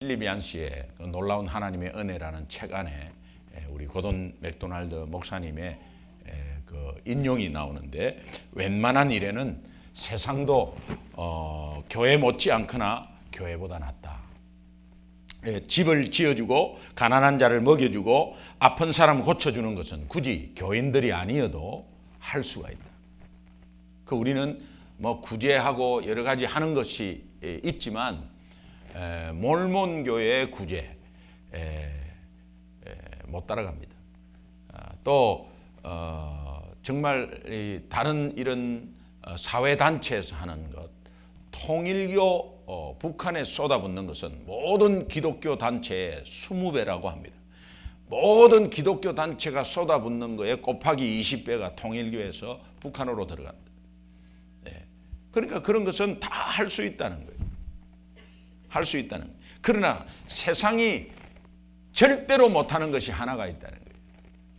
필립 얀시의 그 놀라운 하나님의 은혜라는 책 안에 우리 고돈 맥도날드 목사님의 그 인용이 나오는데, 웬만한 일에는 세상도 교회 못지 않거나 교회보다 낫다. 집을 지어주고 가난한 자를 먹여주고 아픈 사람 고쳐주는 것은 굳이 교인들이 아니어도 할 수가 있다. 그 우리는 뭐 구제하고 여러 가지 하는 것이 있지만 몰몬 교회의 구제 못 따라갑니다. 또 정말 다른 이런 사회단체에서 하는 것, 통일교 북한에 쏟아붓는 것은 모든 기독교 단체의 20배라고 합니다. 모든 기독교 단체가 쏟아붓는 거에 곱하기 20배가 통일교에서 북한으로 들어간다. 그러니까 그런 것은 다 할 수 있다는 거예요. 할 수 있다는 거예요. 그러나 세상이 절대로 못하는 것이 하나가 있다는 거예요.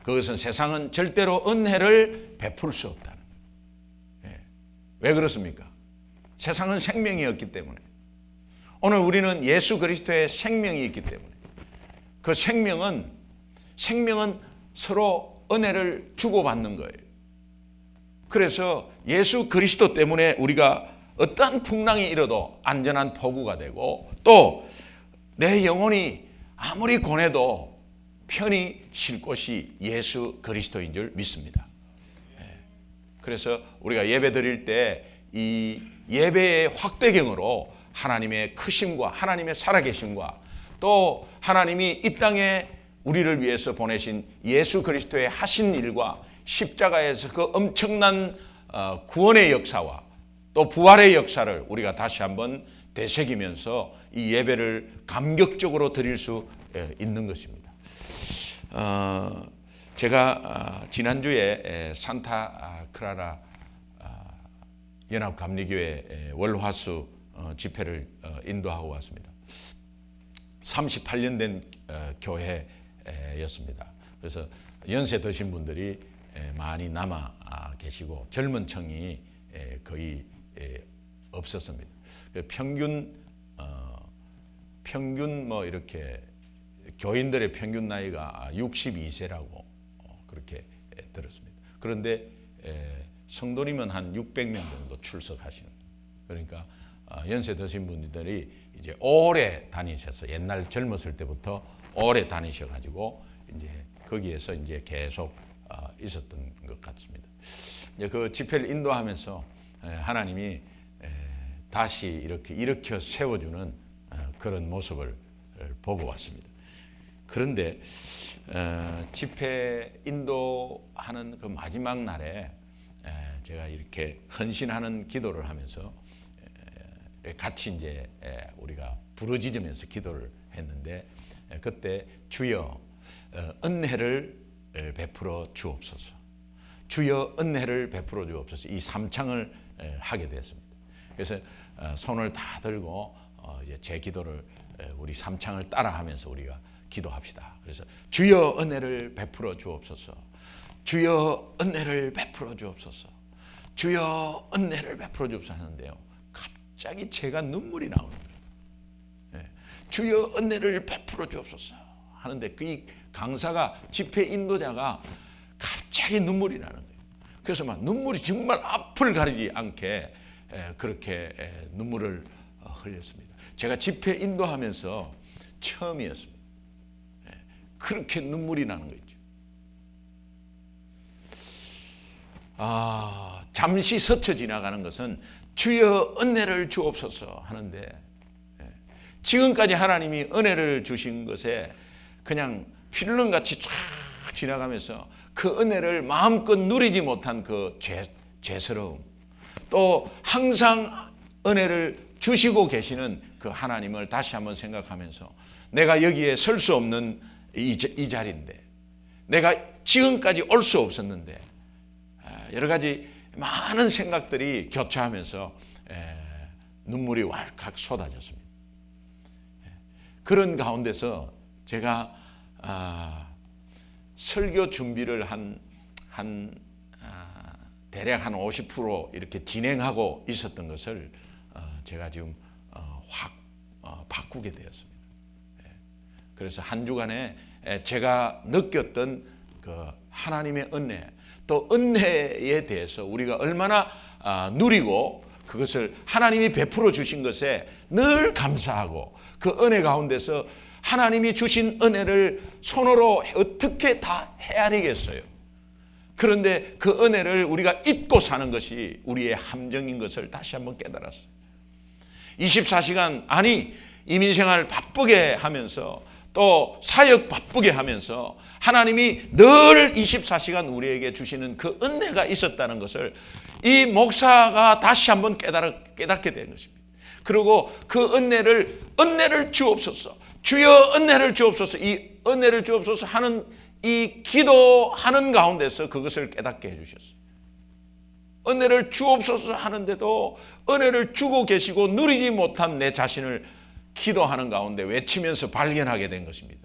그것은 세상은 절대로 은혜를 베풀 수 없다는 거예요. 왜 그렇습니까? 세상은 생명이 없기 때문에. 오늘 우리는 예수 그리스도의 생명이 있기 때문에. 그 생명은 서로 은혜를 주고받는 거예요. 그래서 예수 그리스도 때문에 우리가 어떠한 풍랑이 일어도 안전한 포구가 되고, 또 내 영혼이 아무리 고뇌도 편히 쉴 곳이 예수 그리스도인 줄 믿습니다. 그래서 우리가 예배 드릴 때 이 예배의 확대경으로 하나님의 크심과 하나님의 살아계심과 또 하나님이 이 땅에 우리를 위해서 보내신 예수 그리스도의 하신 일과 십자가에서 그 엄청난 구원의 역사와 또 부활의 역사를 우리가 다시 한번 되새기면서 이 예배를 감격적으로 드릴 수 있는 것입니다. 제가 지난주에 산타 클라라 연합감리교회 월화수 집회를 인도하고 왔습니다. 38년 된 교회였습니다. 그래서 연세 드신 분들이 많이 남아 계시고 젊은 층이 거의 없었습니다. 평균 뭐 이렇게 교인들의 평균 나이가 62세라고 그렇게 들었습니다. 그런데 성도님은 한 600명 정도 출석하시는. 그러니까 연세 드신 분들이 이제 오래 다니셔서 옛날 젊었을 때부터 오래 다니셔가지고 이제 거기에서 이제 계속 있었던 것 같습니다. 이제 그 집회를 인도하면서 하나님이 다시 이렇게 일으켜 세워주는 그런 모습을 보고 왔습니다. 그런데 집회 인도하는 그 마지막 날에 제가 이렇게 헌신하는 기도를 하면서 같이 이제 우리가 부르짖으면서 기도를 했는데, 그때 주여 은혜를 베풀어 주옵소서, 주여 은혜를 베풀어 주옵소서, 이 삼창을 하게 됐습니다. 그래서 손을 다 들고 이제 제 기도를 우리 삼창을 따라하면서 우리가 기도합시다. 그래서 주여 은혜를 베풀어 주옵소서, 주여 은혜를 베풀어 주옵소서, 주여 은혜를 베풀어 주옵소서 하는데요, 갑자기 제가 눈물이 나오는 거예요. 주여 은혜를 베풀어 주옵소서 하는데 그 강사가, 집회 인도자가 갑자기 눈물이 나는 거예요. 그래서 막 눈물이 정말 앞을 가리지 않게 그렇게 눈물을 흘렸습니다. 제가 집회 인도하면서 처음이었습니다. 그렇게 눈물이 나는 거 있죠. 잠시 스쳐 지나가는 것은 주여 은혜를 주옵소서 하는데, 지금까지 하나님이 은혜를 주신 것에 그냥 필름같이 쫙 지나가면서 그 은혜를 마음껏 누리지 못한 그 죄스러움, 또 항상 은혜를 주시고 계시는 그 하나님을 다시 한번 생각하면서, 내가 여기에 설 수 없는 이 자리인데, 내가 지금까지 올 수 없었는데, 여러 가지 많은 생각들이 교차하면서 눈물이 왈칵 쏟아졌습니다. 그런 가운데서 제가 설교 준비를 대략 한 50% 이렇게 진행하고 있었던 것을 제가 지금 확 바꾸게 되었습니다. 그래서 한 주간에 제가 느꼈던 그 하나님의 은혜, 또 은혜에 대해서 우리가 얼마나 누리고 그것을 하나님이 베풀어 주신 것에 늘 감사하고 그 은혜 가운데서 하나님이 주신 은혜를 손으로 어떻게 다 헤아리겠어요. 그런데 그 은혜를 우리가 잊고 사는 것이 우리의 함정인 것을 다시 한번 깨달았어요. 24시간 아니 이민생활 바쁘게 하면서 또 사역 바쁘게 하면서 하나님이 늘 24시간 우리에게 주시는 그 은혜가 있었다는 것을 이 목사가 다시 한번 깨닫게 된 것입니다. 그리고 그 은혜를 주옵소서, 주여 은혜를 주옵소서, 이 은혜를 주옵소서 하는 이 기도하는 가운데서 그것을 깨닫게 해주셨어요. 은혜를 주옵소서 하는데도 은혜를 주고 계시고 누리지 못한 내 자신을 기도하는 가운데 외치면서 발견하게 된 것입니다.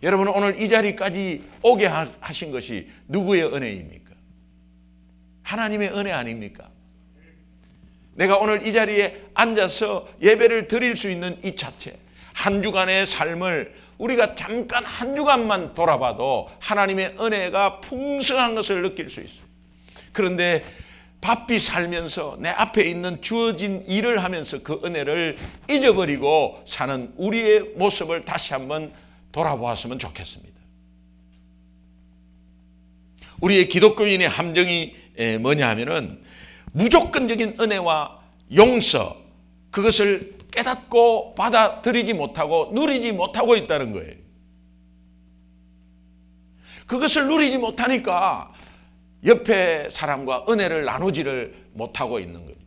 여러분, 오늘 이 자리까지 오게 하신 것이 누구의 은혜입니까? 하나님의 은혜 아닙니까? 내가 오늘 이 자리에 앉아서 예배를 드릴 수 있는 이 자체, 한 주간의 삶을 우리가 잠깐 한 주간만 돌아봐도 하나님의 은혜가 풍성한 것을 느낄 수 있어요. 그런데 바삐 살면서 내 앞에 있는 주어진 일을 하면서 그 은혜를 잊어버리고 사는 우리의 모습을 다시 한번 돌아보았으면 좋겠습니다. 우리의 기독교인의 함정이 뭐냐 하면은 무조건적인 은혜와 용서, 그것을 깨닫고 받아들이지 못하고 누리지 못하고 있다는 거예요. 그것을 누리지 못하니까 옆에 사람과 은혜를 나누지를 못하고 있는 거예요.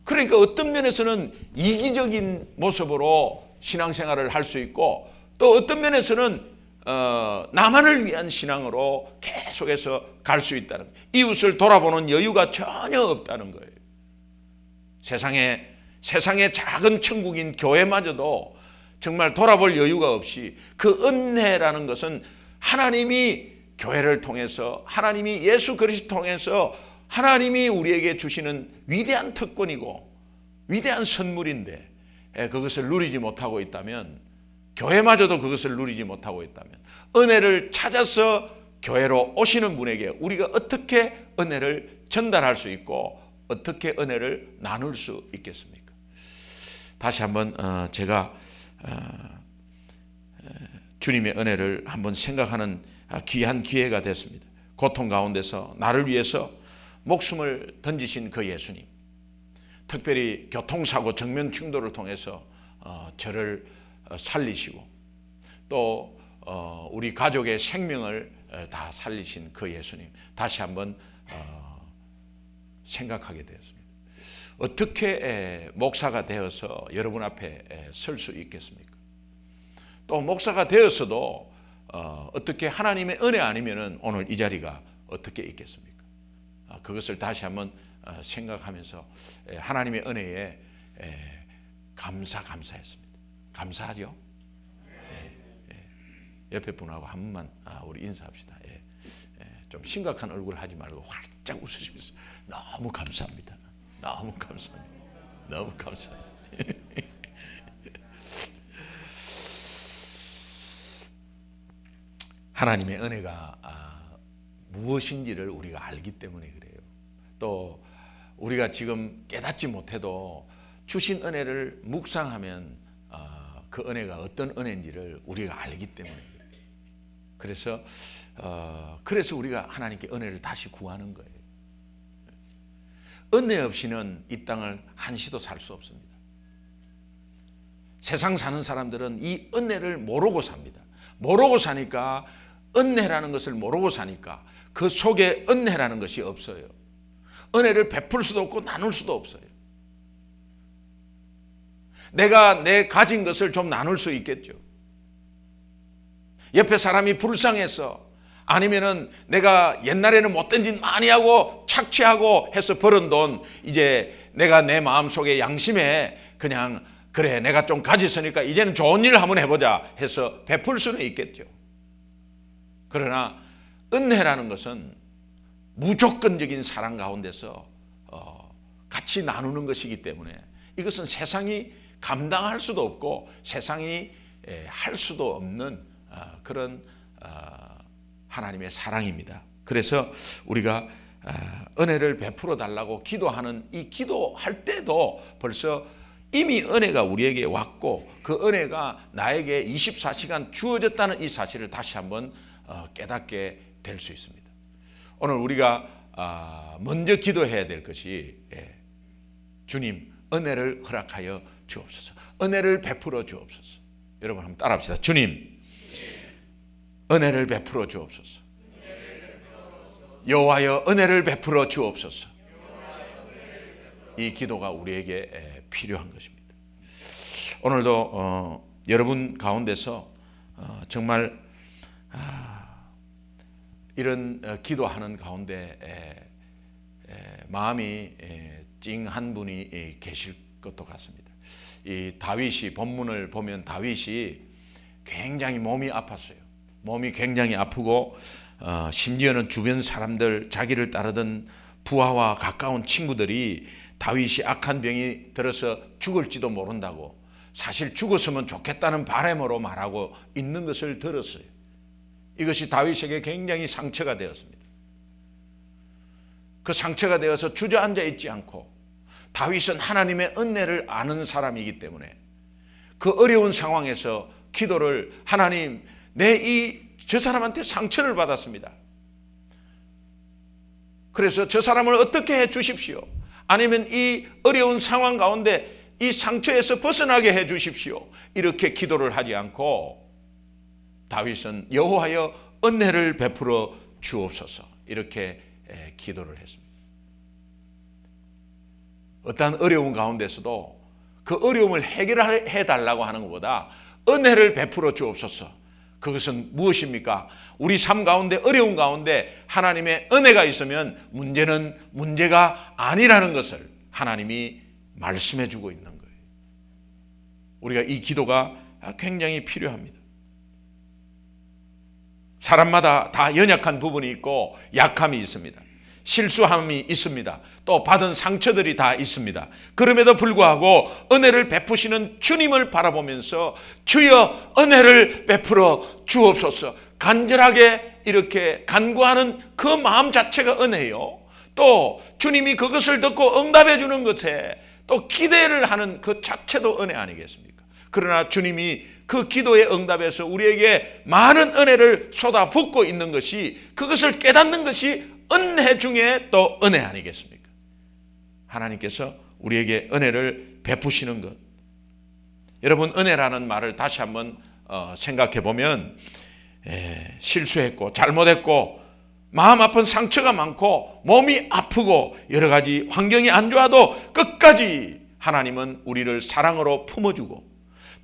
그러니까 어떤 면에서는 이기적인 모습으로 신앙생활을 할 수 있고, 또 어떤 면에서는 나만을 위한 신앙으로 계속해서 갈 수 있다는 거예요. 이웃을 돌아보는 여유가 전혀 없다는 거예요. 세상의 작은 천국인 교회마저도 정말 돌아볼 여유가 없이, 그 은혜라는 것은 하나님이 교회를 통해서, 하나님이 예수 그리스도 통해서 하나님이 우리에게 주시는 위대한 특권이고 위대한 선물인데, 그것을 누리지 못하고 있다면, 교회마저도 그것을 누리지 못하고 있다면, 은혜를 찾아서 교회로 오시는 분에게 우리가 어떻게 은혜를 전달할 수 있고 어떻게 은혜를 나눌 수 있겠습니까? 다시 한번 제가 주님의 은혜를 한번 생각하는 귀한 기회가 됐습니다. 고통 가운데서 나를 위해서 목숨을 던지신 그 예수님, 특별히 교통사고 정면 충돌을 통해서 저를 살리시고 또 우리 가족의 생명을 다 살리신 그 예수님, 다시 한번 생각하게 되었습니다. 어떻게 목사가 되어서 여러분 앞에 설 수 있겠습니까? 또 목사가 되었어도 어떻게 하나님의 은혜 아니면은 오늘 이 자리가 어떻게 있겠습니까? 그것을 다시 한번 생각하면서 하나님의 은혜에 감사했습니다. 감사하죠? 옆에 분하고 한 번만 우리 인사합시다. 좀 심각한 얼굴 하지 말고 활짝 웃으시면서 너무 감사합니다. 너무 감사합니다. 너무 감사합니다. 하나님의 은혜가 무엇인지를 우리가 알기 때문에 그래요. 또 우리가 지금 깨닫지 못해도 주신 은혜를 묵상하면 그 은혜가 어떤 은혜인지를 우리가 알기 때문에 그래요. 그래서 우리가 하나님께 은혜를 다시 구하는 거예요. 은혜 없이는 이 땅을 한시도 살 수 없습니다. 세상 사는 사람들은 이 은혜를 모르고 삽니다. 모르고 사니까, 은혜라는 것을 모르고 사니까 그 속에 은혜라는 것이 없어요. 은혜를 베풀 수도 없고 나눌 수도 없어요. 내가 내 가진 것을 좀 나눌 수 있겠죠. 옆에 사람이 불쌍해서, 아니면은 내가 옛날에는 못된 짓 많이 하고 착취하고 해서 벌은 돈, 이제 내가 내 마음속에 양심에 그냥 그래 내가 좀 가졌으니까 이제는 좋은 일을 한번 해보자 해서 베풀 수는 있겠죠. 그러나 은혜라는 것은 무조건적인 사랑 가운데서 같이 나누는 것이기 때문에 이것은 세상이 감당할 수도 없고 세상이 할 수도 없는 그런 하나님의 사랑입니다. 그래서 우리가 은혜를 베풀어 달라고 기도하는 이 기도할 때도 벌써 이미 은혜가 우리에게 왔고 그 은혜가 나에게 24시간 주어졌다는 이 사실을 다시 한번 깨닫게 될 수 있습니다. 오늘 우리가 먼저 기도해야 될 것이 주님 은혜를 허락하여 주옵소서. 은혜를 베풀어 주옵소서. 여러분 한번 따라합시다. 주님 은혜를 베풀어 주옵소서. 여호와여 은혜를 베풀어 주옵소서. 이 기도가 우리에게 필요한 것입니다. 오늘도 여러분 가운데서 정말 이런 기도하는 가운데 마음이 찡한 분이 계실 것도 같습니다. 이 다윗이 본문을 보면 다윗이 굉장히 몸이 아팠어요. 몸이 굉장히 아프고 심지어는 주변 사람들 자기를 따르던 부하와 가까운 친구들이 다윗이 악한 병이 들어서 죽을지도 모른다고 사실 죽었으면 좋겠다는 바람으로 말하고 있는 것을 들었어요. 이것이 다윗에게 굉장히 상처가 되었습니다. 그 상처가 되어서 주저앉아 있지 않고 다윗은 하나님의 은혜를 아는 사람이기 때문에 그 어려운 상황에서 기도를 하나님 저 사람한테 상처를 받았습니다. 그래서 저 사람을 어떻게 해 주십시오. 아니면 이 어려운 상황 가운데 이 상처에서 벗어나게 해 주십시오. 이렇게 기도를 하지 않고 다윗은 여호와여 은혜를 베풀어 주옵소서 이렇게 기도를 했습니다. 어떠한 어려운 가운데서도 그 어려움을 해결해 달라고 하는 것보다 은혜를 베풀어 주옵소서. 그것은 무엇입니까? 우리 삶 가운데 어려운 가운데 하나님의 은혜가 있으면 문제는 문제가 아니라는 것을 하나님이 말씀해 주고 있는 거예요. 우리가 이 기도가 굉장히 필요합니다. 사람마다 다 연약한 부분이 있고 약함이 있습니다. 실수함이 있습니다. 또 받은 상처들이 다 있습니다. 그럼에도 불구하고 은혜를 베푸시는 주님을 바라보면서 주여 은혜를 베풀어 주옵소서 간절하게 이렇게 간구하는 그 마음 자체가 은혜요. 또 주님이 그것을 듣고 응답해 주는 것에 또 기대를 하는 그 자체도 은혜 아니겠습니까? 그러나 주님이 그 기도의 응답에서 우리에게 많은 은혜를 쏟아붓고 있는 것이 그것을 깨닫는 것이 은혜 중에 또 은혜 아니겠습니까? 하나님께서 우리에게 은혜를 베푸시는 것. 여러분 은혜라는 말을 다시 한번 생각해 보면 실수했고 잘못했고 마음 아픈 상처가 많고 몸이 아프고 여러 가지 환경이 안 좋아도 끝까지 하나님은 우리를 사랑으로 품어주고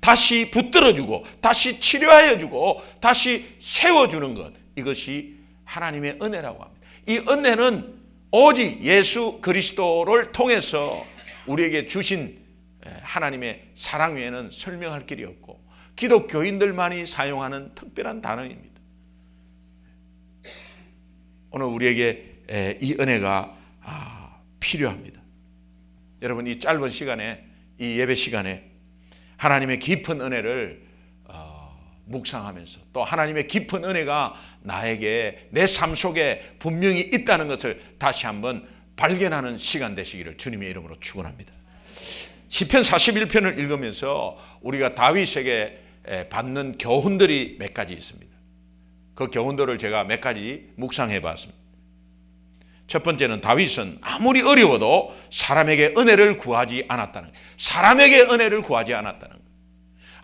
다시 붙들어주고 다시 치료하여주고 다시 세워주는 것, 이것이 하나님의 은혜라고 합니다. 이 은혜는 오직 예수 그리스도를 통해서 우리에게 주신 하나님의 사랑 외에는 설명할 길이 없고 기독교인들만이 사용하는 특별한 단어입니다. 오늘 우리에게 이 은혜가 필요합니다. 여러분 이 짧은 시간에 이 예배 시간에 하나님의 깊은 은혜를 묵상하면서 또 하나님의 깊은 은혜가 나에게 내 삶 속에 분명히 있다는 것을 다시 한번 발견하는 시간 되시기를 주님의 이름으로 축원합니다. 시편 41편을 읽으면서 우리가 다윗에게 받는 교훈들이 몇 가지 있습니다. 그 교훈들을 제가 몇 가지 묵상해 봤습니다. 첫 번째는 다윗은 아무리 어려워도 사람에게 은혜를 구하지 않았다는 거예요. 사람에게 은혜를 구하지 않았다는 거예요.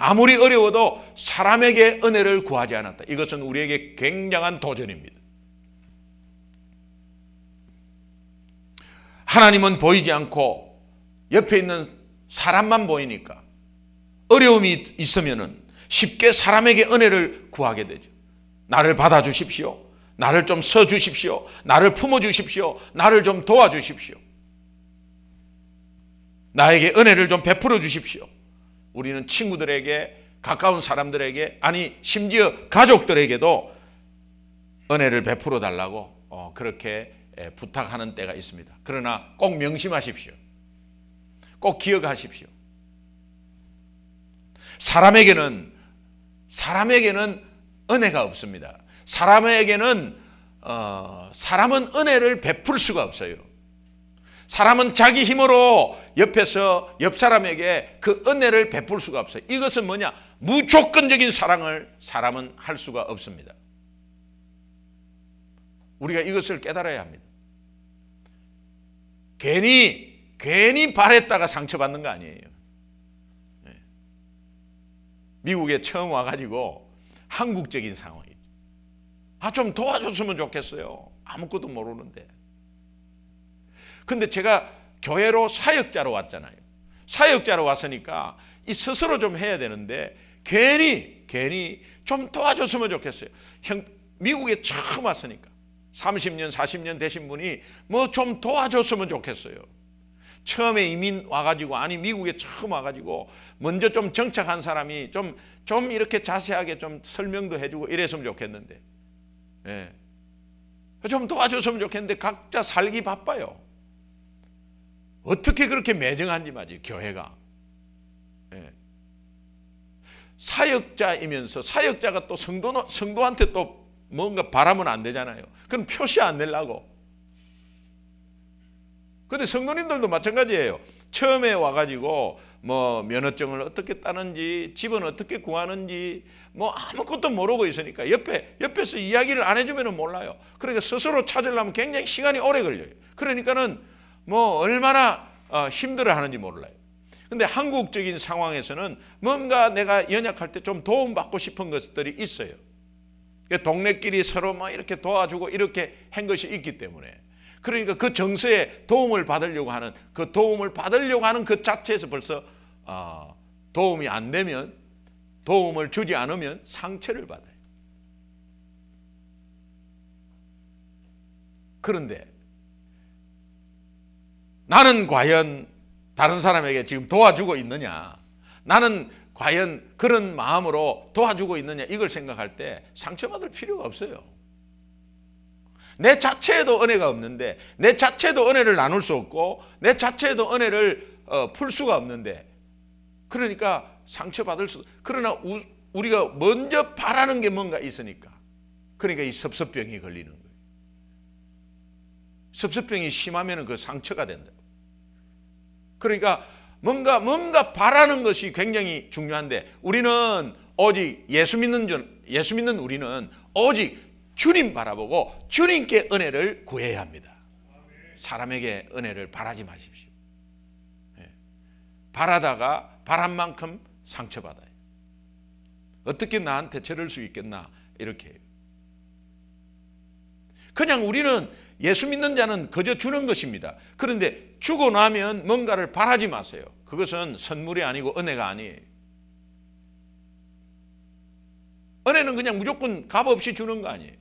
아무리 어려워도 사람에게 은혜를 구하지 않았다. 이것은 우리에게 굉장한 도전입니다. 하나님은 보이지 않고 옆에 있는 사람만 보이니까 어려움이 있으면 쉽게 사람에게 은혜를 구하게 되죠. 나를 받아주십시오. 나를 좀 써주십시오. 나를 품어주십시오. 나를 좀 도와주십시오. 나에게 은혜를 좀 베풀어 주십시오. 우리는 친구들에게, 가까운 사람들에게, 아니 심지어 가족들에게도 은혜를 베풀어 달라고 그렇게 부탁하는 때가 있습니다. 그러나 꼭 명심하십시오. 꼭 기억하십시오. 사람에게는 사람에게는 은혜가 없습니다. 사람은 은혜를 베풀 수가 없어요. 사람은 자기 힘으로 옆에서 옆 사람에게 그 은혜를 베풀 수가 없어요. 이것은 뭐냐? 무조건적인 사랑을 사람은 할 수가 없습니다. 우리가 이것을 깨달아야 합니다. 괜히 바랬다가 상처받는 거 아니에요. 미국에 처음 와가지고 한국적인 상황이죠. 좀 도와줬으면 좋겠어요. 아무것도 모르는데. 근데 제가 교회로 사역자로 왔잖아요. 사역자로 왔으니까 이 스스로 좀 해야 되는데 괜히 좀 도와줬으면 좋겠어요. 미국에 처음 왔으니까 30년 40년 되신 분이 뭐 좀 도와줬으면 좋겠어요. 처음에 이민 와가지고 미국에 처음 와가지고 먼저 좀 정착한 사람이 좀 이렇게 자세하게 좀 설명도 해주고 이랬으면 좋겠는데, 예. 좀 도와줬으면 좋겠는데 각자 살기 바빠요. 어떻게 그렇게 매정한지 말이에요, 교회가. 예. 사역자이면서 사역자가 또 성도한테 또 뭔가 바라면 안 되잖아요. 그럼 표시 안 내려고. 근데 성도님들도 마찬가지예요. 처음에 와가지고 뭐 면허증을 어떻게 따는지, 집은 어떻게 구하는지 뭐 아무것도 모르고 있으니까 옆에서 이야기를 안 해주면 몰라요. 그러니까 스스로 찾으려면 굉장히 시간이 오래 걸려요. 그러니까는 뭐 얼마나 힘들어 하는지 몰라요. 근데 한국적인 상황에서는 뭔가 내가 연약할 때 좀 도움받고 싶은 것들이 있어요. 동네끼리 서로 막 이렇게 도와주고 이렇게 한 것이 있기 때문에, 그러니까 그 정서에 도움을 받으려고 하는 그 자체에서 벌써 도움이 안 되면, 도움을 주지 않으면 상처를 받아요. 그런데 나는 과연 다른 사람에게 지금 도와주고 있느냐, 나는 과연 그런 마음으로 도와주고 있느냐, 이걸 생각할 때 상처받을 필요가 없어요. 내 자체에도 은혜가 없는데, 내 자체도 은혜를 나눌 수 없고, 내 자체에도 은혜를 풀 수가 없는데, 그러니까 상처받을 수, 그러나 우리가 먼저 바라는 게 뭔가 있으니까, 그러니까 이 섭섭병이 걸리는 거예요. 섭섭병이 심하면 그 상처가 된다. 그러니까 뭔가 바라는 것이 굉장히 중요한데, 우리는 오직 예수 믿는 우리는 오직 주님 바라보고 주님께 은혜를 구해야 합니다. 사람에게 은혜를 바라지 마십시오. 바라다가 바란 만큼 상처받아요. 어떻게 나한테 저럴 수 있겠나, 이렇게 해요. 그냥 우리는 예수 믿는 자는 그저 주는 것입니다. 그런데 주고 나면 뭔가를 바라지 마세요. 그것은 선물이 아니고 은혜가 아니에요. 은혜는 그냥 무조건 값없이 주는 거 아니에요.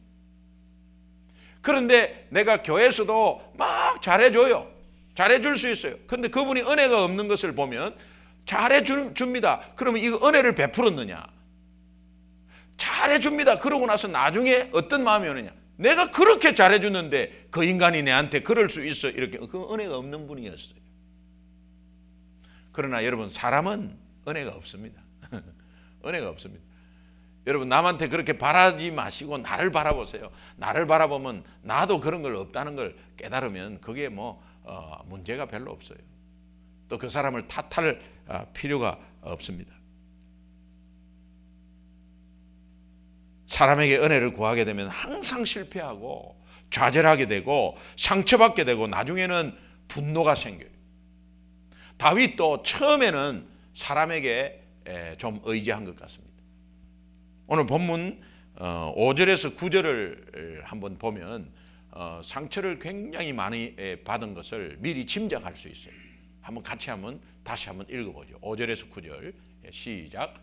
그런데 내가 교회에서도 막 잘해줘요. 잘해줄 수 있어요. 그런데 그분이 은혜가 없는 것을 보면 잘해줍니다. 그러면 이거 은혜를 베풀었느냐? 잘해줍니다. 그러고 나서 나중에 어떤 마음이 오느냐? 내가 그렇게 잘해줬는데 그 인간이 내한테 그럴 수 있어, 이렇게. 그 은혜가 없는 분이었어요. 그러나 여러분, 사람은 은혜가 없습니다. 은혜가 없습니다. 여러분, 남한테 그렇게 바라지 마시고 나를 바라보세요. 나를 바라보면 나도 그런 걸 없다는 걸 깨달으면 그게 문제가 별로 없어요. 또 그 사람을 탓할 필요가 없습니다. 사람에게 은혜를 구하게 되면 항상 실패하고 좌절하게 되고 상처받게 되고 나중에는 분노가 생겨요. 다윗도 처음에는 사람에게 좀 의지한 것 같습니다. 오늘 본문 5절에서 9절을 한번 보면 상처를 굉장히 많이 받은 것을 미리 짐작할 수 있어요. 다시 한번 읽어보죠. 5절에서 9절 시작.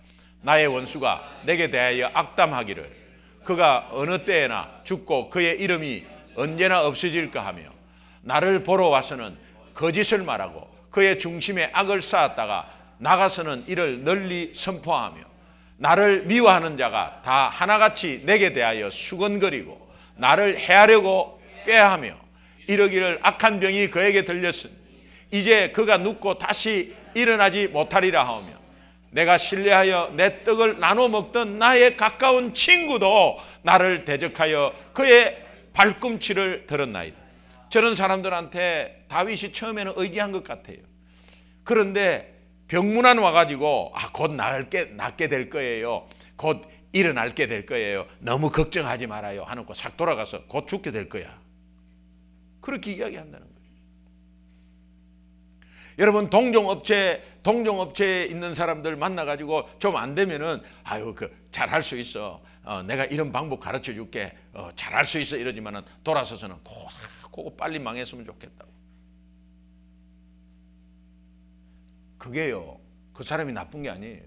나의 원수가 내게 대하여 악담하기를 그가 어느 때에나 죽고 그의 이름이 언제나 없어질까 하며, 나를 보러 와서는 거짓을 말하고 그의 중심에 악을 쌓았다가 나가서는 이를 널리 선포하며, 나를 미워하는 자가 다 하나같이 내게 대하여 수건거리고 나를 해하려고 꾀하며 이러기를 악한 병이 그에게 들렸으니 이제 그가 눕고 다시 일어나지 못하리라 하며, 내가 신뢰하여 내 떡을 나눠 먹던 나의 가까운 친구도 나를 대적하여 그의 발꿈치를 들었나이다. 저런 사람들한테 다윗이 처음에는 의지한 것 같아요. 그런데 병문안 와가지고 곧 낫게 될 거예요. 곧 일어날게 될 거예요. 너무 걱정하지 말아요 하는 거 싹 돌아가서 곧 죽게 될 거야. 그렇게 이야기한다는 거예요. 여러분 동종업체에 있는 사람들 만나가지고 좀 안 되면은 잘할 수 있어. 내가 이런 방법 가르쳐 줄게. 잘할 수 있어 이러지만은 돌아서서는 그거 빨리 망했으면 좋겠다고. 그게요. 그 사람이 나쁜 게 아니에요.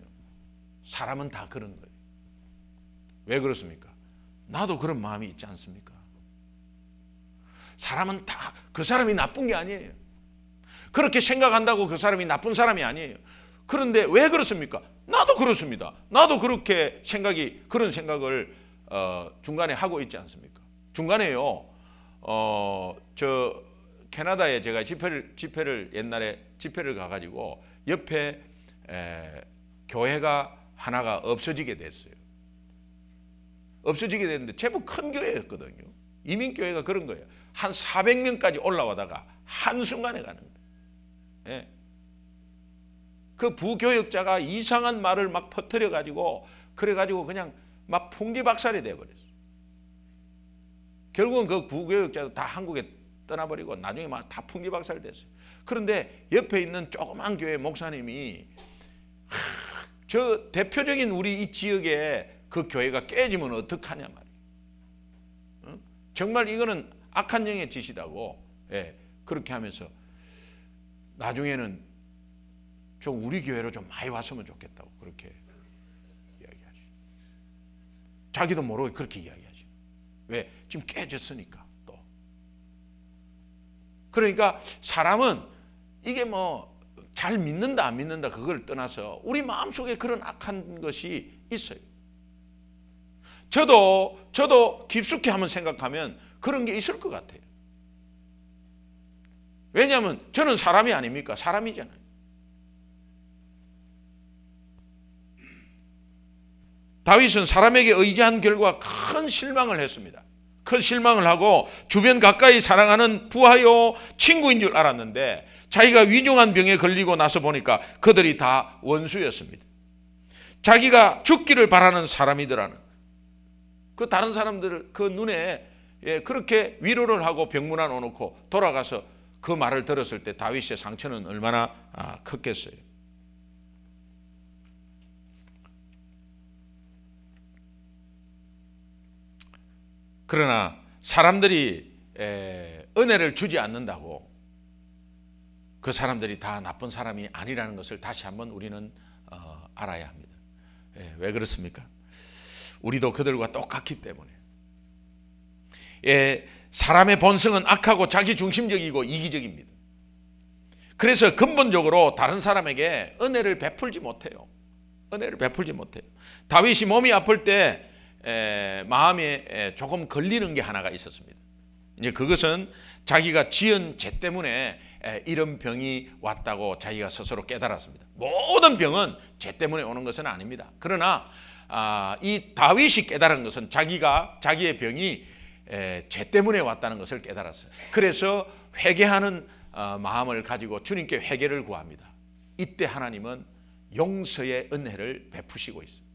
사람은 다 그런 거예요. 왜 그렇습니까? 나도 그런 마음이 있지 않습니까? 사람은 다 그 사람이 나쁜 게 아니에요. 그렇게 생각한다고 그 사람이 나쁜 사람이 아니에요. 그런데 왜 그렇습니까? 나도 그렇습니다. 나도 그런 생각을 중간에 하고 있지 않습니까? 중간에요. 저 캐나다에 제가 집회를 옛날에 집회를 가가지고 옆에 교회가 하나가 없어지게 됐어요. 없어지게 됐는데 제법 큰 교회였거든요. 이민교회가 그런 거예요. 한 400명까지 올라오다가 한순간에 가는 거예요. 예. 그 부교역자가 이상한 말을 막 퍼뜨려가지고 그래가지고 그냥 막 풍지박살이 돼버렸어요. 결국은 그 부교역자도 다 한국에 떠나버리고 나중에 막 다 풍지박살 됐어요. 그런데 옆에 있는 조그만 교회 목사님이 저 대표적인 우리 이 지역에 그 교회가 깨지면 어떡하냐 말이에요. 정말 이거는 악한 영의 짓이라고. 예, 그렇게 하면서 나중에는 좀 우리 교회로 좀 많이 왔으면 좋겠다고 그렇게 이야기하죠. 자기도 모르게 그렇게 이야기하죠. 왜? 지금 깨졌으니까 또. 그러니까 사람은 이게 뭐 잘 믿는다 안 믿는다 그걸 떠나서 우리 마음속에 그런 악한 것이 있어요. 저도 깊숙이 한번 생각하면 그런 게 있을 것 같아요. 왜냐하면 저는 사람이 아닙니까? 사람이잖아요. 다윗은 사람에게 의지한 결과 큰 실망을 했습니다. 큰 실망을 하고 주변 가까이 사랑하는 부하요 친구인 줄 알았는데 자기가 위중한 병에 걸리고 나서 보니까 그들이 다 원수였습니다. 자기가 죽기를 바라는 사람이더라는 그 다른 사람들 그 눈에 그렇게 위로를 하고 병문안 오놓고 돌아가서 그 말을 들었을 때 다윗의 상처는 얼마나 컸겠어요. 그러나 사람들이 은혜를 주지 않는다고 그 사람들이 다 나쁜 사람이 아니라는 것을 다시 한번 우리는 알아야 합니다. 왜 그렇습니까? 우리도 그들과 똑같기 때문에. 사람의 본성은 악하고 자기중심적이고 이기적입니다. 그래서 근본적으로 다른 사람에게 은혜를 베풀지 못해요. 은혜를 베풀지 못해요. 다윗이 몸이 아플 때 마음에 조금 걸리는 게 하나가 있었습니다. 이제 그것은 자기가 지은 죄 때문에 이런 병이 왔다고 자기가 스스로 깨달았습니다. 모든 병은 죄 때문에 오는 것은 아닙니다. 그러나 이 다윗이 깨달은 것은 자기의 병이 죄 때문에 왔다는 것을 깨달았어요. 그래서 회개하는 마음을 가지고 주님께 회개를 구합니다. 이때 하나님은 용서의 은혜를 베푸시고 있어요.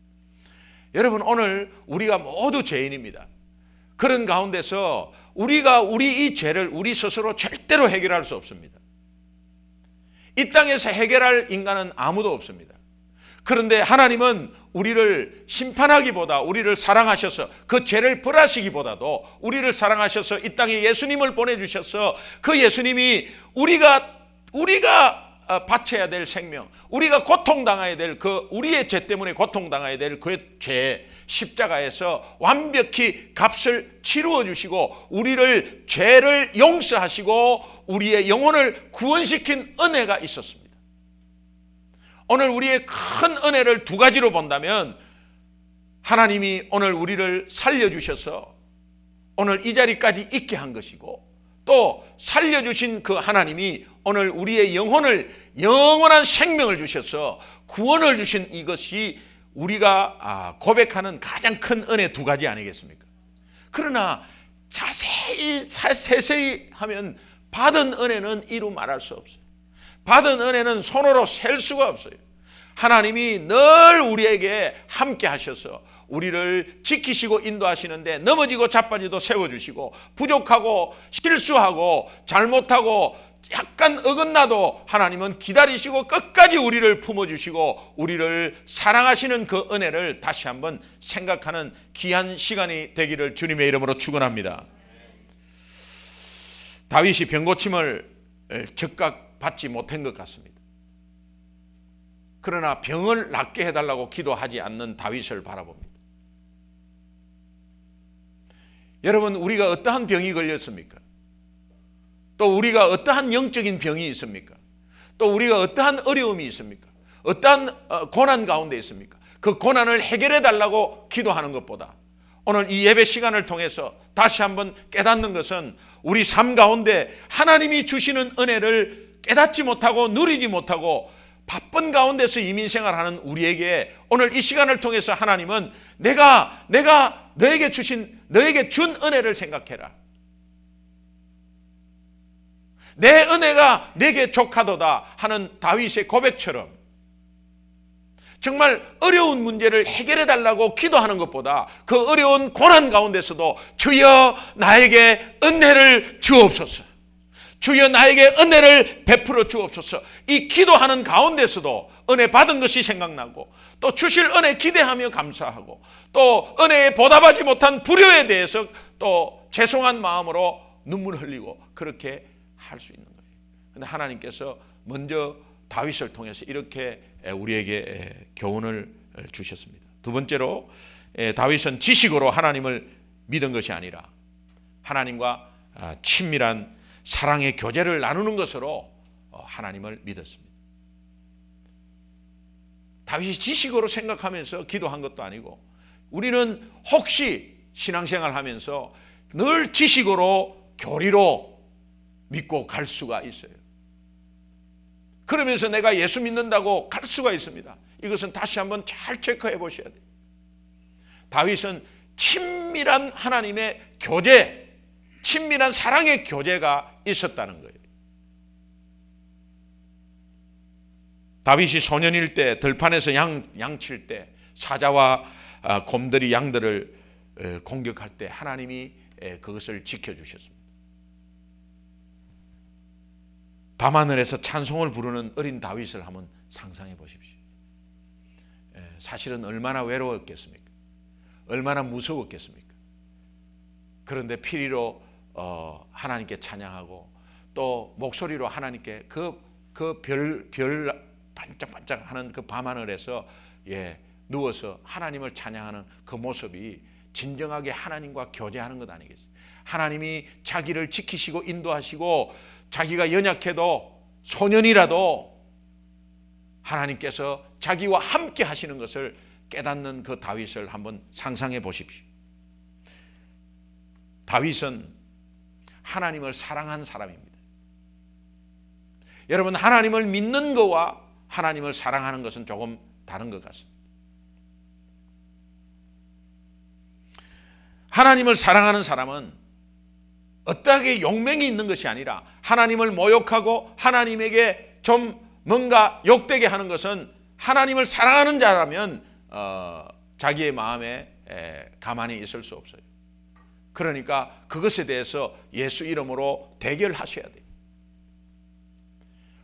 여러분 오늘 우리가 모두 죄인입니다. 그런 가운데서 우리 이 죄를 우리 스스로 절대로 해결할 수 없습니다. 이 땅에서 해결할 인간은 아무도 없습니다. 그런데 하나님은 우리를 심판하기보다 우리를 사랑하셔서 그 죄를 벌하시기보다도 우리를 사랑하셔서 이 땅에 예수님을 보내주셔서 그 예수님이 우리가 바쳐야 될 생명, 우리가 고통당해야 될 우리의 죄 때문에 고통당해야 될 그 죄 십자가에서 완벽히 값을 치루어 주시고 우리를 죄를 용서하시고 우리의 영혼을 구원시킨 은혜가 있었습니다. 오늘 우리의 큰 은혜를 두 가지로 본다면 하나님이 오늘 우리를 살려주셔서 오늘 이 자리까지 있게 한 것이고 또 살려주신 그 하나님이 오늘 우리의 영원한 생명을 주셔서 구원을 주신 이것이 우리가 고백하는 가장 큰 은혜 두 가지 아니겠습니까? 그러나 세세히 하면 받은 은혜는 이루 말할 수 없어요. 받은 은혜는 손으로 셀 수가 없어요. 하나님이 늘 우리에게 함께 하셔서 우리를 지키시고 인도하시는데 넘어지고 자빠지도 세워주시고 부족하고 실수하고 잘못하고 약간 어긋나도 하나님은 기다리시고 끝까지 우리를 품어주시고 우리를 사랑하시는 그 은혜를 다시 한번 생각하는 귀한 시간이 되기를 주님의 이름으로 축원합니다. 다윗이 병고침을 즉각 받지 못한 것 같습니다. 그러나 병을 낫게 해달라고 기도하지 않는 다윗을 바라봅니다. 여러분, 우리가 어떠한 병이 걸렸습니까? 또 우리가 어떠한 영적인 병이 있습니까? 또 우리가 어떠한 어려움이 있습니까? 어떠한 고난 가운데 있습니까? 그 고난을 해결해 달라고 기도하는 것보다 오늘 이 예배 시간을 통해서 다시 한번 깨닫는 것은 우리 삶 가운데 하나님이 주시는 은혜를 깨닫지 못하고 누리지 못하고 바쁜 가운데서 이민생활하는 우리에게 오늘 이 시간을 통해서 하나님은 내가 너에게 준 은혜를 생각해라. 내 은혜가 내게 족하도다 하는 다윗의 고백처럼 정말 어려운 문제를 해결해 달라고 기도하는 것보다 그 어려운 고난 가운데서도 주여 나에게 은혜를 주옵소서, 주여 나에게 은혜를 베풀어 주옵소서, 이 기도하는 가운데서도 은혜 받은 것이 생각나고 또 주실 은혜 기대하며 감사하고 또 은혜에 보답하지 못한 불효에 대해서 또 죄송한 마음으로 눈물 흘리고 그렇게 할 수 있는 거예요. 그런데 하나님께서 먼저 다윗을 통해서 이렇게 우리에게 교훈을 주셨습니다. 두 번째로 다윗은 지식으로 하나님을 믿은 것이 아니라 하나님과 친밀한 사랑의 교제를 나누는 것으로 하나님을 믿었습니다. 다윗이 지식으로 생각하면서 기도한 것도 아니고 우리는 혹시 신앙생활 하면서 늘 지식으로 교리로 믿고 갈 수가 있어요. 그러면서 내가 예수 믿는다고 갈 수가 있습니다. 이것은 다시 한번 잘 체크해 보셔야 돼요. 다윗은 친밀한 하나님의 교제, 친밀한 사랑의 교제가 있었다는 거예요. 다윗이 소년일 때 들판에서 양칠 때 사자와 곰들이 양들을 공격할 때 하나님이 그것을 지켜주셨습니다. 밤하늘에서 찬송을 부르는 어린 다윗을 한번 상상해 보십시오. 사실은 얼마나 외로웠겠습니까? 얼마나 무서웠겠습니까? 그런데 피리로 하나님께 찬양하고 또 목소리로 하나님께 그 별 반짝반짝하는 그 밤하늘에서 누워서 하나님을 찬양하는 그 모습이 진정하게 하나님과 교제하는 것 아니겠어요? 하나님이 자기를 지키시고 인도하시고 자기가 연약해도 소년이라도 하나님께서 자기와 함께 하시는 것을 깨닫는 그 다윗을 한번 상상해 보십시오. 다윗은 하나님을 사랑한 사람입니다. 여러분, 하나님을 믿는 것과 하나님을 사랑하는 것은 조금 다른 것 같습니다. 하나님을 사랑하는 사람은 어떠하게 용맹이 있는 것이 아니라 하나님을 모욕하고 하나님에게 좀 뭔가 욕되게 하는 것은 하나님을 사랑하는 자라면 자기의 마음에 가만히 있을 수 없어요. 그러니까 그것에 대해서 예수 이름으로 대결하셔야 돼요.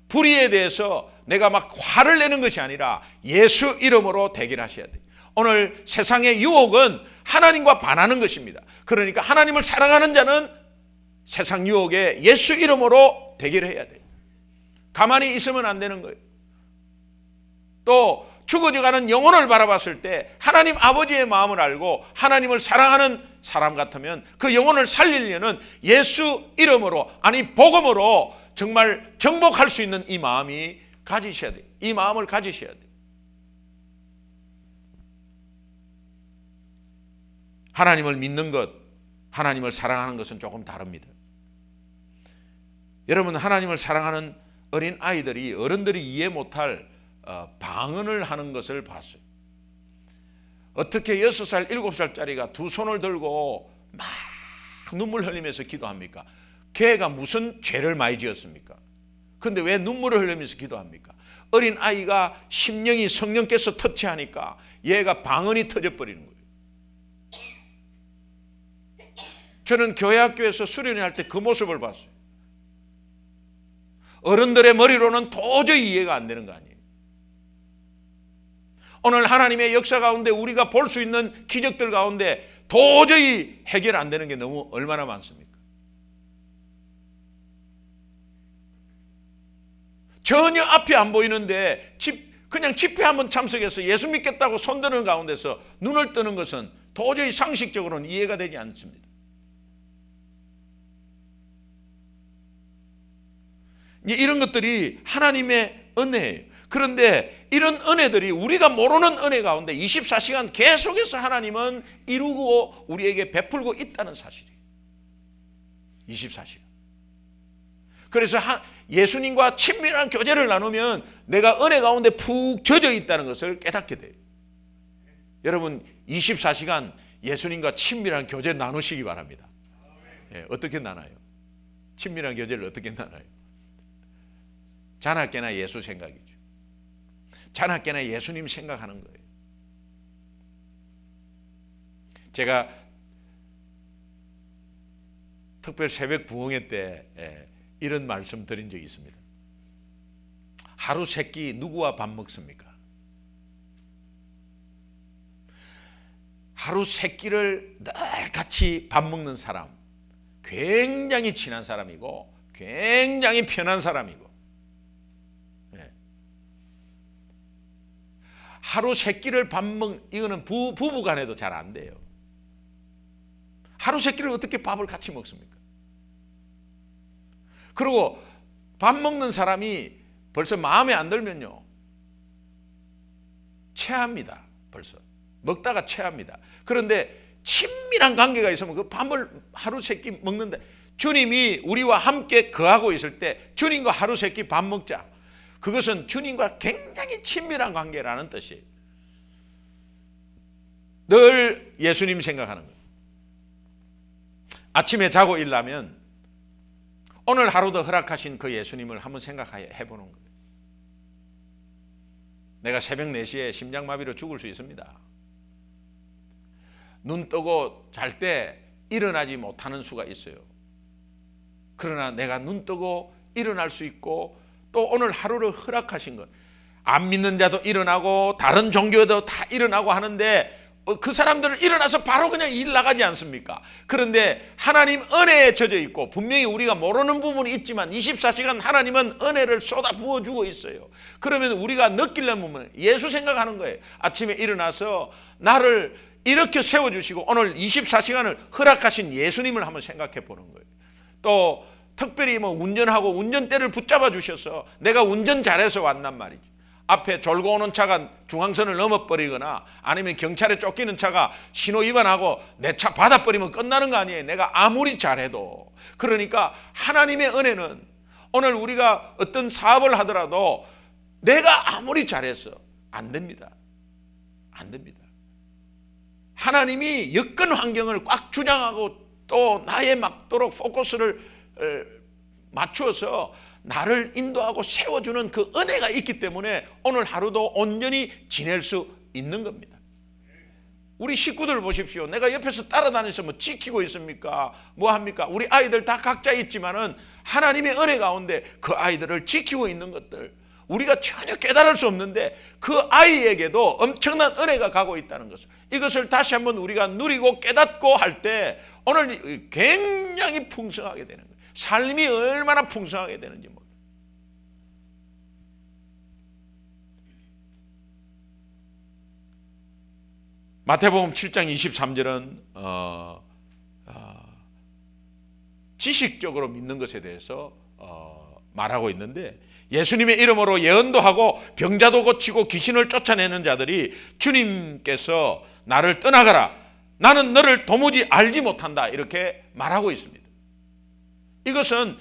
불의에 대해서 내가 막 화를 내는 것이 아니라 예수 이름으로 대결하셔야 돼요. 오늘 세상의 유혹은 하나님과 반하는 것입니다. 그러니까 하나님을 사랑하는 자는 세상 유혹에 예수 이름으로 대결해야 돼요. 가만히 있으면 안 되는 거예요. 또 죽어져가는 영혼을 바라봤을 때 하나님 아버지의 마음을 알고 하나님을 사랑하는 사람 같으면 그 영혼을 살리려는 예수 이름으로, 아니 복음으로 정말 정복할 수 있는 이 마음이 가지셔야 돼요. 이 마음을 가지셔야 돼요. 하나님을 믿는 것, 하나님을 사랑하는 것은 조금 다릅니다. 여러분, 하나님을 사랑하는 어린 아이들이 어른들이 이해 못할 방언을 하는 것을 봤어요. 어떻게 6살, 7살짜리가 두 손을 들고 막 눈물 흘리면서 기도합니까? 걔가 무슨 죄를 많이 지었습니까? 그런데 왜 눈물을 흘리면서 기도합니까? 어린 아이가 심령이 성령께서 터치하니까 얘가 방언이 터져버리는 거예요. 저는 교회 학교에서 수련회 할 때 그 모습을 봤어요. 어른들의 머리로는 도저히 이해가 안 되는 거 아니에요. 오늘 하나님의 역사 가운데 우리가 볼 수 있는 기적들 가운데 도저히 해결 안 되는 게 너무 얼마나 많습니까? 전혀 앞이 안 보이는데 그냥 집회 한번 참석해서 예수 믿겠다고 손드는 가운데서 눈을 뜨는 것은 도저히 상식적으로는 이해가 되지 않습니다. 이런 것들이 하나님의 은혜예요. 그런데 이런 은혜들이 우리가 모르는 은혜 가운데 24시간 계속해서 하나님은 이루고 우리에게 베풀고 있다는 사실이에요. 24시간. 그래서 예수님과 친밀한 교제를 나누면 내가 은혜 가운데 푹 젖어 있다는 것을 깨닫게 돼요. 여러분, 24시간 예수님과 친밀한 교제를 나누시기 바랍니다. 예, 어떻게 나눠요? 친밀한 교제를 어떻게 나눠요? 자나깨나 예수 생각이죠. 자나깨나 예수님 생각하는 거예요. 제가 특별 새벽 부흥회 때 이런 말씀 드린 적이 있습니다. 하루 세 끼 누구와 밥 먹습니까? 하루 세 끼를 늘 같이 밥 먹는 사람, 굉장히 친한 사람이고 굉장히 편한 사람이고, 하루 세 끼를 이거는 부부 간에도 잘 안 돼요. 하루 세 끼를 어떻게 밥을 같이 먹습니까? 그리고 밥 먹는 사람이 벌써 마음에 안 들면요, 체합니다. 벌써 먹다가 체합니다. 그런데 친밀한 관계가 있으면 그 밥을 하루 세 끼 먹는데, 주님이 우리와 함께 거하고 있을 때 주님과 하루 세 끼 밥 먹자, 그것은 주님과 굉장히 친밀한 관계라는 뜻이에요. 늘 예수님 생각하는 거예요. 아침에 자고 일어나면 오늘 하루도 허락하신 그 예수님을 한번 생각해 보는 거예요. 내가 새벽 4시에 심장마비로 죽을 수 있습니다. 눈 뜨고 잘 때 일어나지 못하는 수가 있어요. 그러나 내가 눈 뜨고 일어날 수 있고, 또 오늘 하루를 허락하신 것, 안 믿는 자도 일어나고 다른 종교도 다 일어나고 하는데 그 사람들은 일어나서 바로 그냥 일 나가지 않습니까? 그런데 하나님 은혜에 젖어 있고, 분명히 우리가 모르는 부분이 있지만 24시간 하나님은 은혜를 쏟아 부어주고 있어요. 그러면 우리가 느끼려면 예수 생각하는 거예요. 아침에 일어나서 나를 이렇게 세워주시고 오늘 24시간을 허락하신 예수님을 한번 생각해 보는 거예요. 또 특별히 운전하고 운전대를 붙잡아 주셔서 내가 운전 잘해서 왔단 말이죠. 앞에 졸고 오는 차가 중앙선을 넘어버리거나 아니면 경찰에 쫓기는 차가 신호 위반하고 내 차 받아버리면 끝나는 거 아니에요. 내가 아무리 잘해도. 그러니까 하나님의 은혜는 오늘 우리가 어떤 사업을 하더라도 내가 아무리 잘해서 안 됩니다. 안 됩니다. 하나님이 여건 환경을 꽉 주장하고 또 나에 맞도록 포커스를 맞추어서 나를 인도하고 세워주는 그 은혜가 있기 때문에 오늘 하루도 온전히 지낼 수 있는 겁니다. 우리 식구들 보십시오. 내가 옆에서 따라다니면서 뭐 지키고 있습니까? 뭐 합니까? 우리 아이들 다 각자 있지만은 하나님의 은혜 가운데 그 아이들을 지키고 있는 것들 우리가 전혀 깨달을 수 없는데 그 아이에게도 엄청난 은혜가 가고 있다는 것을, 이것을 다시 한번 우리가 누리고 깨닫고 할 때 오늘 굉장히 풍성하게 되는 거예요. 삶이 얼마나 풍성하게 되는지 몰라요. 마태복음 7장 23절은 지식적으로 믿는 것에 대해서 말하고 있는데, 예수님의 이름으로 예언도 하고 병자도 고치고 귀신을 쫓아내는 자들이 주님께서 나를 떠나가라, 나는 너를 도무지 알지 못한다, 이렇게 말하고 있습니다. 이것은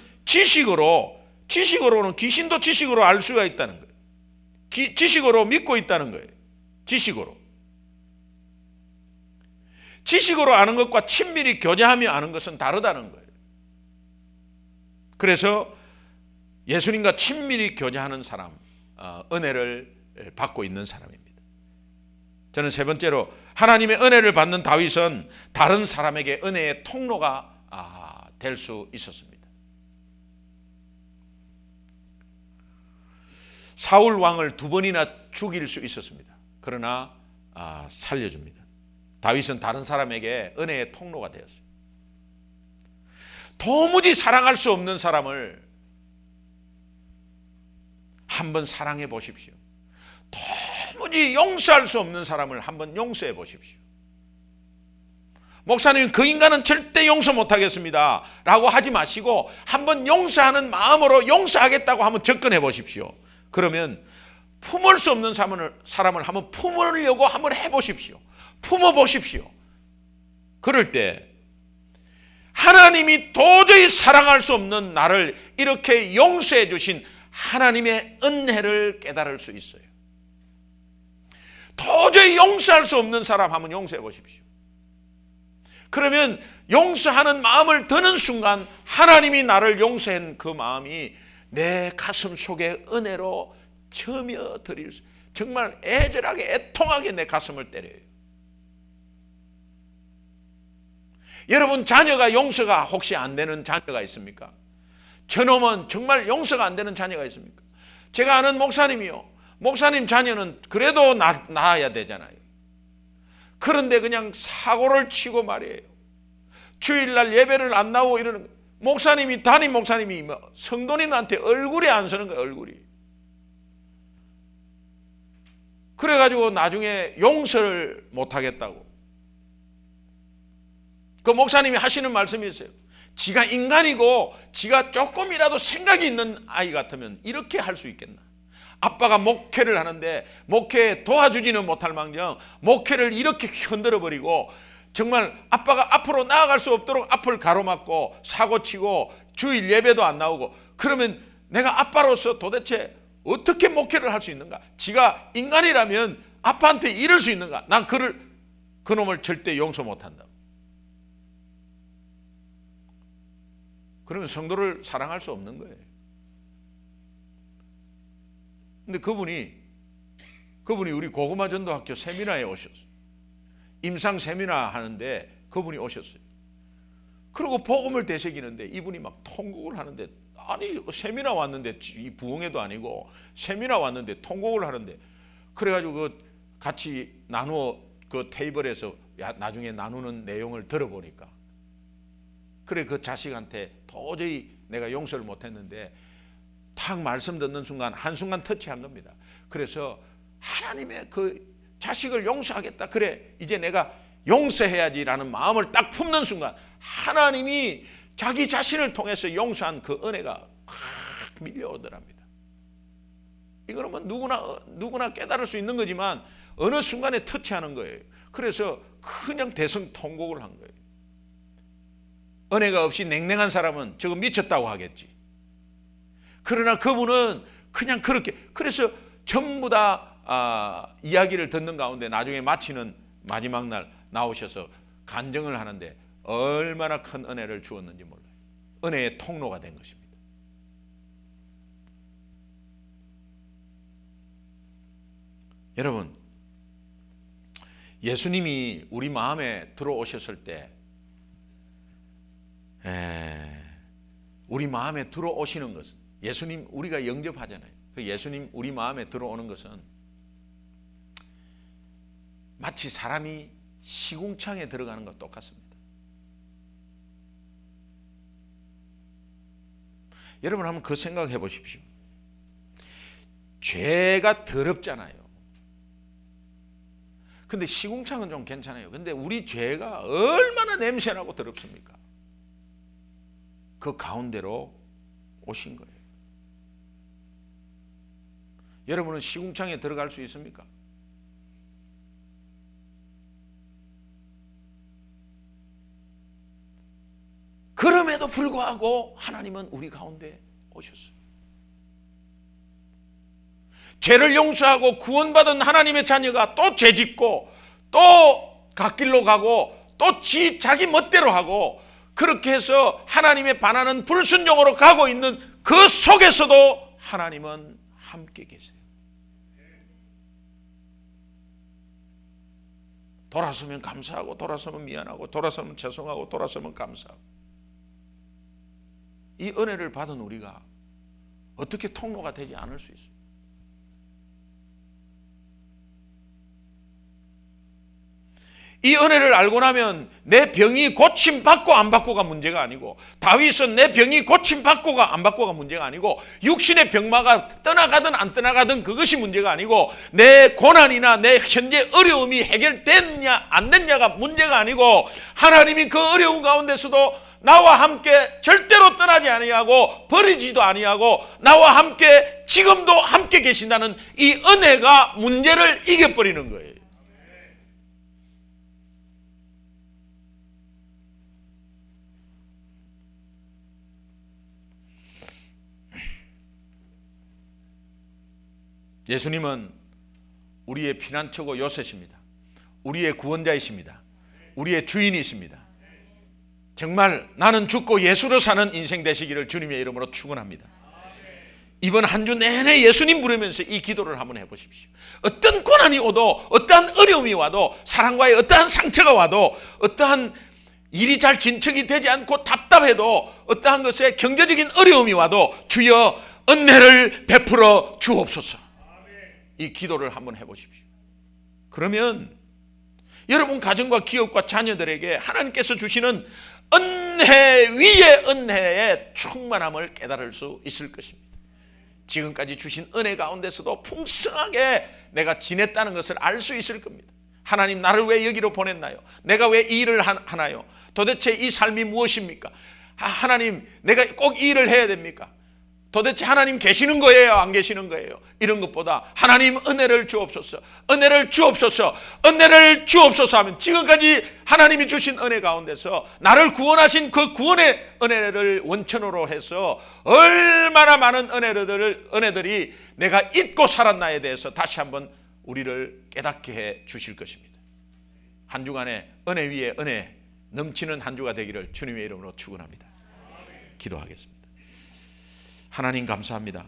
지식으로는 귀신도 지식으로 알 수가 있다는 거예요. 지식으로 믿고 있다는 거예요. 지식으로 아는 것과 친밀히 교제하며 아는 것은 다르다는 거예요. 그래서 예수님과 친밀히 교제하는 사람, 은혜를 받고 있는 사람입니다. 저는 세 번째로 하나님의 은혜를 받는 다윗은 다른 사람에게 은혜의 통로가 될 수 있었습니다. 사울 왕을 2번이나 죽일 수 있었습니다. 그러나 살려줍니다. 다윗은 다른 사람에게 은혜의 통로가 되었어요. 도무지 사랑할 수 없는 사람을 한번 사랑해 보십시오. 도무지 용서할 수 없는 사람을 한번 용서해 보십시오. 목사님, 그 인간은 절대 용서 못하겠습니다 라고 하지 마시고 한번 용서하는 마음으로 용서하겠다고 한번 접근해 보십시오. 그러면 품을 수 없는 사람을 한번 품으려고 한번 해보십시오. 품어보십시오. 그럴 때 하나님이 도저히 사랑할 수 없는 나를 이렇게 용서해 주신 하나님의 은혜를 깨달을 수 있어요. 도저히 용서할 수 없는 사람 한번 용서해 보십시오. 그러면 용서하는 마음을 드는 순간 하나님이 나를 용서한 그 마음이 내 가슴 속에 은혜로 쳬며들일 수, 정말 애절하게 애통하게 내 가슴을 때려요. 여러분, 자녀가 용서가 혹시 안 되는 자녀가 있습니까? 저놈은 정말 용서가 안 되는 자녀가 있습니까? 제가 아는 목사님이요, 목사님 자녀는 그래도 낳아야 되잖아요. 그런데 그냥 사고를 치고 말이에요. 주일날 예배를 안 나오고 이러는 거예요. 목사님이, 담임 목사님이 성도님한테 얼굴에 안 서는 거예요. 얼굴이. 그래가지고 나중에 용서를 못하겠다고. 그 목사님이 하시는 말씀이 있어요. 지가 인간이고 지가 조금이라도 생각이 있는 아이 같으면 이렇게 할 수 있겠나. 아빠가 목회를 하는데 목회에 도와주지는 못할 망정 목회를 이렇게 흔들어버리고 정말 아빠가 앞으로 나아갈 수 없도록 앞을 가로막고 사고치고 주일 예배도 안 나오고, 그러면 내가 아빠로서 도대체 어떻게 목회를 할 수 있는가? 지가 인간이라면 아빠한테 이럴 수 있는가? 난 그놈을 절대 용서 못한다. 그러면 성도를 사랑할 수 없는 거예요. 근데 그분이 우리 고구마 전도학교 세미나에 오셨어요. 임상 세미나 하는데 그분이 오셨어요. 그리고 복음을 되새기는데 이분이 막 통곡을 하는데, 아니 세미나 왔는데, 이 부흥회도 아니고 세미나 왔는데 통곡을 하는데, 그래가지고 그 같이 나누어 그 테이블에서 나중에 나누는 내용을 들어보니까, 그래 그 자식한테 도저히 내가 용서를 못했는데 탁 말씀 듣는 순간 한순간 터치한 겁니다. 그래서 하나님의 그 자식을 용서하겠다, 그래 이제 내가 용서해야지라는 마음을 딱 품는 순간 하나님이 자기 자신을 통해서 용서한 그 은혜가 확 밀려오더랍니다. 이거는 뭐 누구나 깨달을 수 있는 거지만 어느 순간에 터치하는 거예요. 그래서 그냥 대성통곡을 한 거예요. 은혜가 없이 냉랭한 사람은 저거 미쳤다고 하겠지. 그러나 그분은 그냥 그렇게, 그래서 전부 다 이야기를 듣는 가운데 나중에 마치는 마지막 날 나오셔서 간증을 하는데 얼마나 큰 은혜를 주었는지 몰라요. 은혜의 통로가 된 것입니다. 여러분, 예수님이 우리 마음에 들어오셨을 때, 우리 마음에 들어오시는 것은, 예수님 우리가 영접하잖아요. 그 예수님 우리 마음에 들어오는 것은 마치 사람이 시궁창에 들어가는 것 똑같습니다. 여러분 한번 그 생각해 보십시오. 죄가 더럽잖아요. 근데 시궁창은 좀 괜찮아요. 근데 우리 죄가 얼마나 냄새나고 더럽습니까? 그 가운데로 오신 거예요. 여러분은 시궁창에 들어갈 수 있습니까? 그럼에도 그럼에도 불구하고 하나님은 우리 가운데 오셨어요. 죄를 용서하고 구원받은 하나님의 자녀가 또 죄짓고 또 갓길로 가고 또 자기 멋대로 하고 그렇게 해서 하나님의 반하는 불순종으로 가고 있는 그 속에서도 하나님은 함께 계세요. 돌아서면 감사하고 돌아서면 미안하고 돌아서면 죄송하고 돌아서면 감사하고 이 은혜를 받은 우리가 어떻게 통로가 되지 않을 수 있어요? 이 은혜를 알고 나면 내 병이 고침받고 안 받고가 문제가 아니고 다윗은 내 병이 고침받고가 안 받고가 문제가 아니고 육신의 병마가 떠나가든 안 떠나가든 그것이 문제가 아니고 내 고난이나 내 현재 어려움이 해결됐냐 안 됐냐가 문제가 아니고 하나님이 그 어려움 가운데서도 나와 함께 절대로 떠나지 아니하고 버리지도 아니하고 나와 함께 지금도 함께 계신다는 이 은혜가 문제를 이겨버리는 거예요. 예수님은 우리의 피난처고 요새십니다. 우리의 구원자이십니다. 우리의 주인이십니다. 정말 나는 죽고 예수로 사는 인생 되시기를 주님의 이름으로 축원합니다. 이번 한 주 내내 예수님 부르면서 이 기도를 한번 해보십시오. 어떤 고난이 오도 어떠한 어려움이 와도 사랑과의 어떠한 상처가 와도 어떠한 일이 잘 진척이 되지 않고 답답해도 어떠한 것에 경제적인 어려움이 와도 주여 은혜를 베풀어 주옵소서. 이 기도를 한번 해보십시오. 그러면 여러분 가정과 기업과 자녀들에게 하나님께서 주시는 은혜 위에 은혜의 충만함을 깨달을 수 있을 것입니다. 지금까지 주신 은혜 가운데서도 풍성하게 내가 지냈다는 것을 알 수 있을 겁니다. 하나님 나를 왜 여기로 보냈나요? 내가 왜 이 일을 하나요? 도대체 이 삶이 무엇입니까? 하나님 내가 꼭 이 일을 해야 됩니까? 도대체 하나님 계시는 거예요? 안 계시는 거예요? 이런 것보다 하나님 은혜를 주옵소서, 은혜를 주옵소서, 은혜를 주옵소서 하면 지금까지 하나님이 주신 은혜 가운데서 나를 구원하신 그 구원의 은혜를 원천으로 해서 얼마나 많은 은혜들이 내가 잊고 살았나에 대해서 다시 한번 우리를 깨닫게 해 주실 것입니다. 한 주간에 은혜 위에 은혜 넘치는 한 주가 되기를 주님의 이름으로 축원합니다. 기도하겠습니다. 하나님 감사합니다.